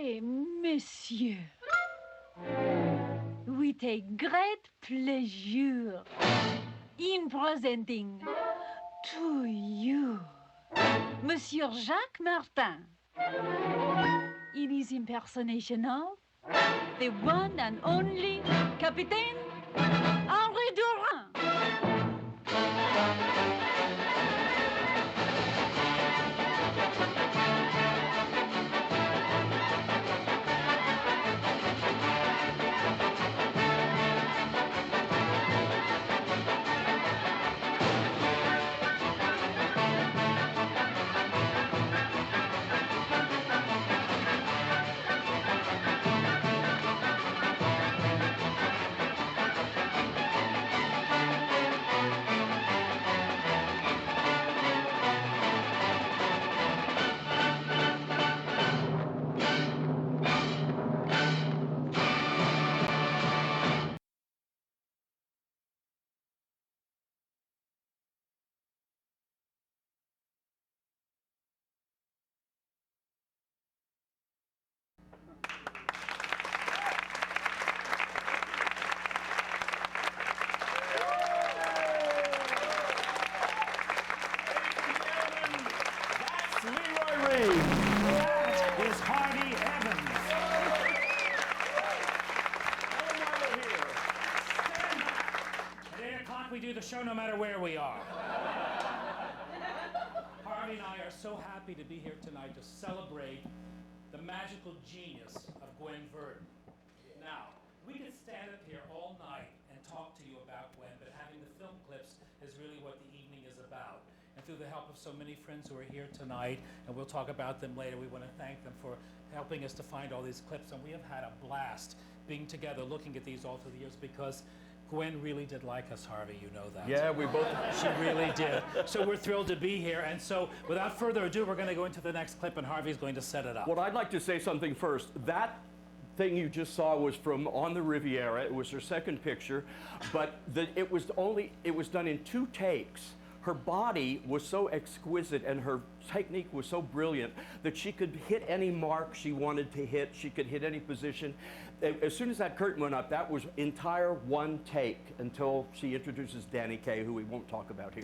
Mesdames et messieurs, we take great pleasure in presenting to you Monsieur Jacques Martin in his impersonation of the one and only Capitaine Henri Durand. We do the show no matter where we are. Harvey and I are so happy to be here tonight to celebrate the magical genius of Gwen Verdon. Now, we could stand up here all night and talk to you about Gwen, but having the film clips is really what the evening is about. And through the help of so many friends who are here tonight, and we'll talk about them later, we want to thank them for helping us to find all these clips. And we have had a blast being together, looking at these all through the years, because Gwen really did like us, Harvey, you know that. Yeah, we both. She really did. So we're thrilled to be here. And so without further ado, we're going to go into the next clip, and Harvey's going to set it up. Well, I'd like to say something first. That thing you just saw was from On the Riviera. It was her second picture, but it was done in 2 takes. Her body was so exquisite and her technique was so brilliant that she could hit any mark she wanted to hit. She could hit any position. As soon as that curtain went up, that was entire 1 take until she introduces Danny Kaye, who we won't talk about here.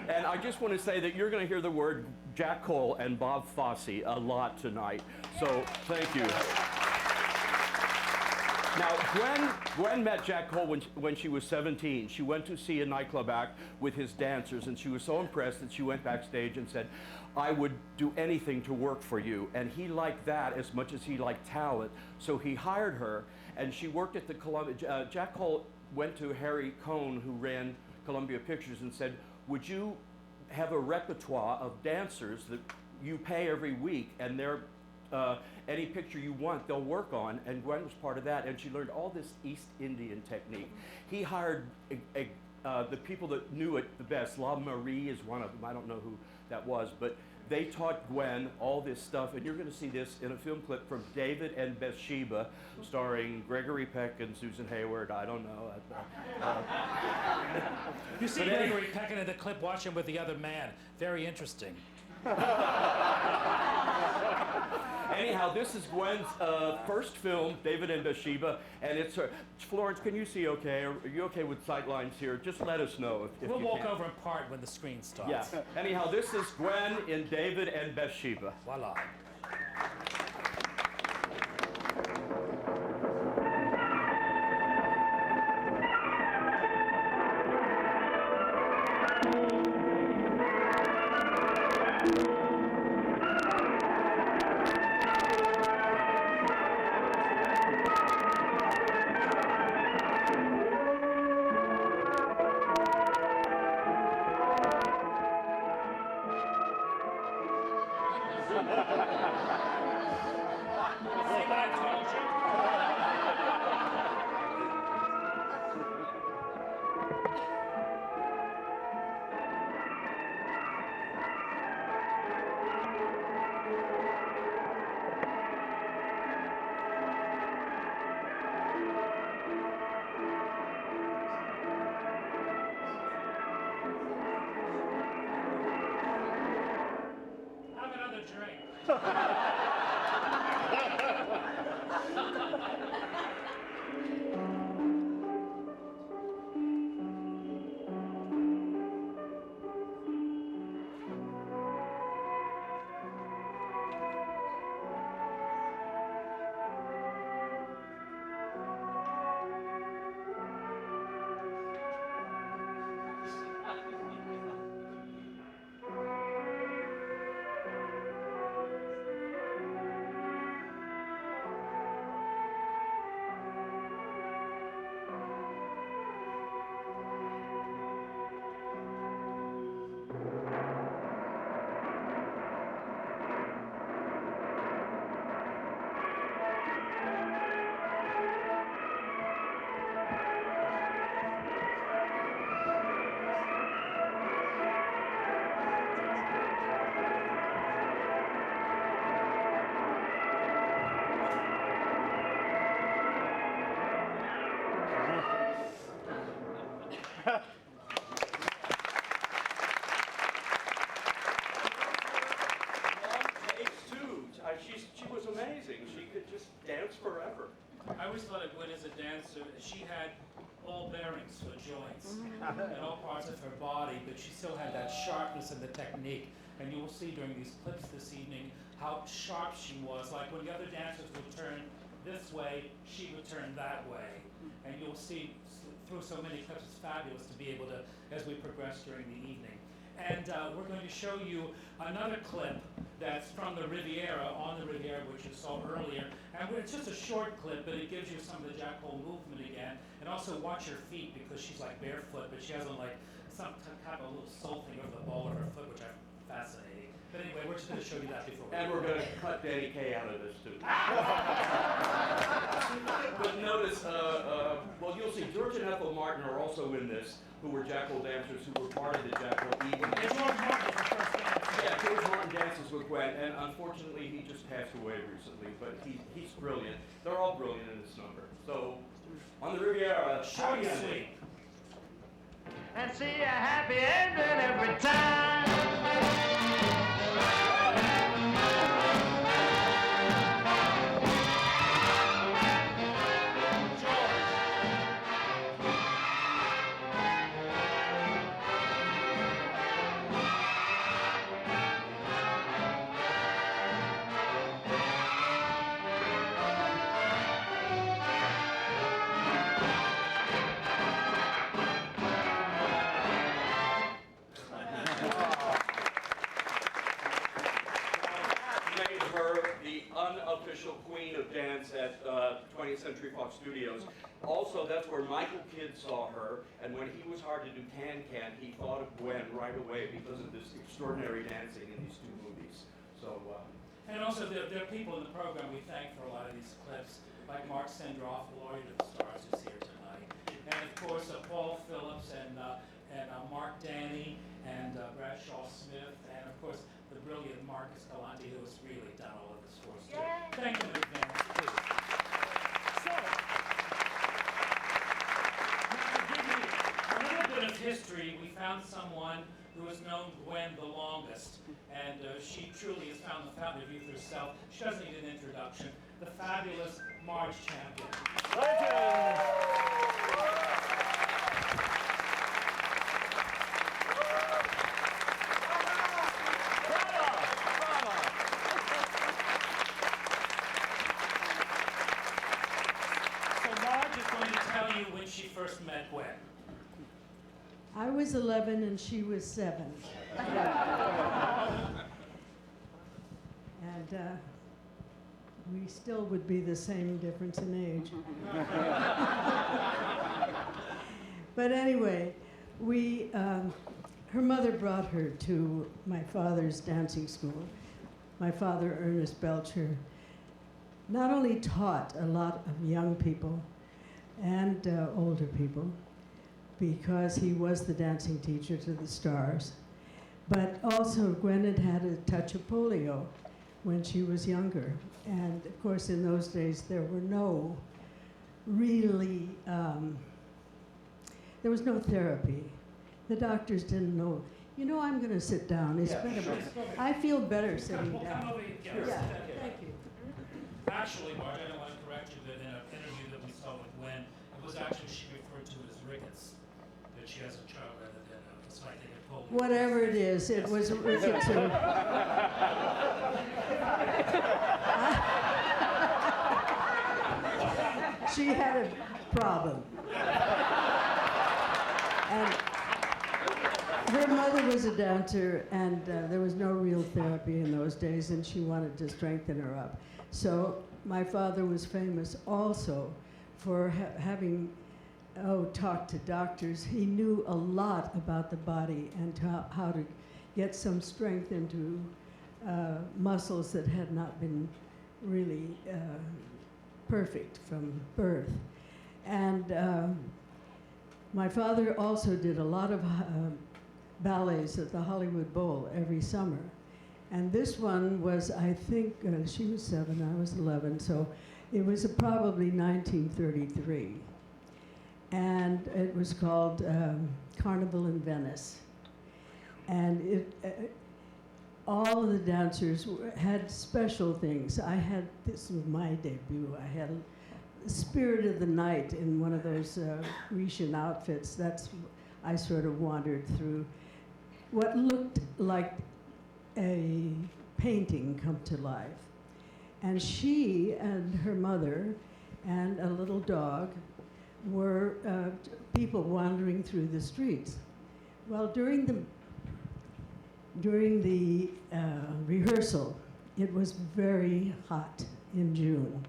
And I just want to say that you're going to hear the word Jack Cole and Bob Fosse a lot tonight. So thank you. Now, Gwen met Jack Cole when she was 17. She went to see a nightclub act with his dancers, and she was so impressed that she went backstage and said, "I would do anything to work for you." And he liked that as much as he liked talent, so he hired her, and she worked at the Columbia. Jack Cole went to Harry Cohn, who ran Columbia Pictures, and said, "Would you have a repertoire of dancers that you pay every week, and they're any picture you want, they'll work on?" And Gwen was part of that, and she learned all this East Indian technique. He hired the people that knew it the best. La Marie is one of them. I don't know who that was, but they taught Gwen all this stuff, and you're going to see this in a film clip from David and Bathsheba, starring Gregory Peck and Susan Hayward. I don't know. You see Gregory Peck in the clip watching with the other man. Very interesting. Anyhow, this is Gwen's first film, David and Bathsheba, and it's her. Florence, can you see okay? Are you okay with sight lines here? Just let us know if we'll you walk can. over and part when the screen starts. Yeah. Anyhow, this is Gwen in David and Bathsheba. Voila. She was amazing. She could just dance forever. I always thought of Gwen as a dancer. She had all bearings for joints and all parts of her body, but she still had that sharpness and the technique. And you will see during these clips this evening how sharp she was. Like when the other dancers would turn this way, she would turn that way. And you'll see through so many clips, it's fabulous to be able to, as we progress during the evening. And we're going to show you another clip that's from the Riviera, on the Riviera, which you saw earlier. And it's just a short clip, but it gives you some of the Jack Hole movement again. And also watch her feet, because she's like barefoot, but she has on like some kind of a little sole thing over the ball of her foot, which I find fascinating. But anyway, we're just going to show you that before we And we're going to cut Danny Kaye out of this too. But notice, well, you'll see George and Ethel Martin are also in this, who were Jack Hole dancers who were part of the Jack Hole evening. George Martin was the first dance. Yeah, George Martin dances with Gwen, and unfortunately he just passed away recently, but he's brilliant. They're all brilliant in this number. So, on the Riviera, Short and sweet. And see a happy ending every time. Queen of dance at 20th Century Fox Studios. Also, that's where Michael Kidd saw her, and when he was hard to do can-can, he thought of Gwen right away because of this extraordinary dancing in these two movies. So, and also, there are people in the program we thank for a lot of these clips, like Mark Sendroff, Glory to the Stars, who's here tonight, and of course Paul Phillips and Mark Danny and Bradshaw Smith, and of course the brilliant Marcus Galante, who has really done all of this for us too. Thank you in advance, too. So, to give you a little bit of history, we found someone who has known Gwen the longest, and she truly has found the fountain of youth herself. She doesn't need an introduction. The fabulous Marge Champion. When she first met Gwen? I was 11 and she was 7. And we still would be the same difference in age. But anyway, her mother brought her to my father's dancing school. My father, Ernest Belcher, not only taught a lot of young people and older people, because he was the dancing teacher to the stars. But also Gwen had a touch of polio when she was younger. And of course in those days there were no really, there was no therapy. The doctors didn't know You know, I'm going to sit down. It's better. I feel better sitting We'll come down. over here. Yeah, Sit here. thank you. Actually, Marge, I don't want to correct you, but in an interview that we saw with Gwen, it was actually she referred to it as rickets, that she has a child rather than it's like they get polio. Whatever it is, it was rickets. She had a problem. And her mother was a dancer, and there was no real therapy in those days, and she wanted to strengthen her up. So my father was famous also for having talked to doctors. He knew a lot about the body and how to get some strength into muscles that had not been really perfect from birth. And my father also did a lot of ballets at the Hollywood Bowl every summer. And this one was, I think, she was 7, I was 11, so it was probably 1933. And it was called Carnival in Venice. And all of the dancers had special things. This was my debut. I had Spirit of the Night in one of those Grecian outfits. I sort of wandered through what looked like a painting come to life. And she and her mother and a little dog were people wandering through the streets. Well, during the rehearsal, it was very hot in June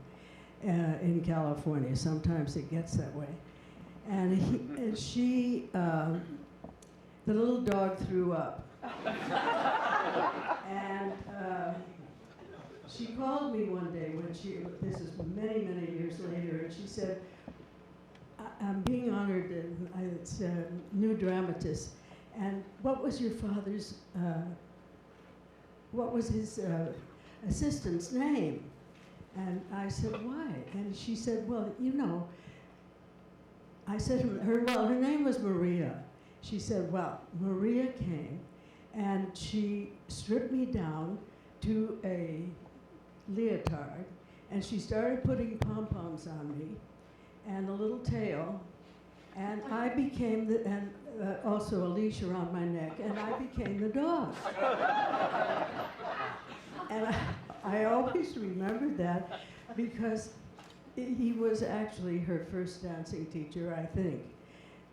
in California. Sometimes it gets that way. And the little dog threw up. And she called me one day this is many, many years later, and she said, I'm being honored, and it's a new dramatist. And what was your father's, what was his assistant's name? And I said, why? And she said, well, you know, I said, her name was Maria. She said, well, Maria came and she stripped me down to a leotard, and she started putting pom-poms on me and a little tail, and I became also a leash around my neck, and I became the dog. And I always remembered that because he was actually her first dancing teacher, I think.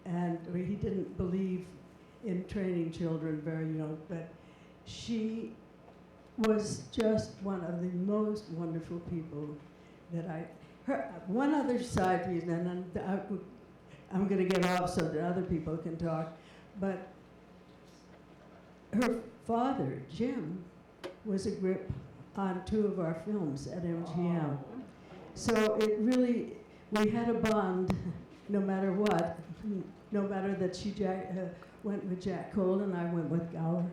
And he didn't believe in training children very young, but she was just one of the most wonderful people that one other side reason, and I'm going to get off so that other people can talk, but her father, Jim, was a grip on 2 of our films at MGM. So it really, we had a bond no matter what, no matter that she went with Jack Cole and I went with Gower.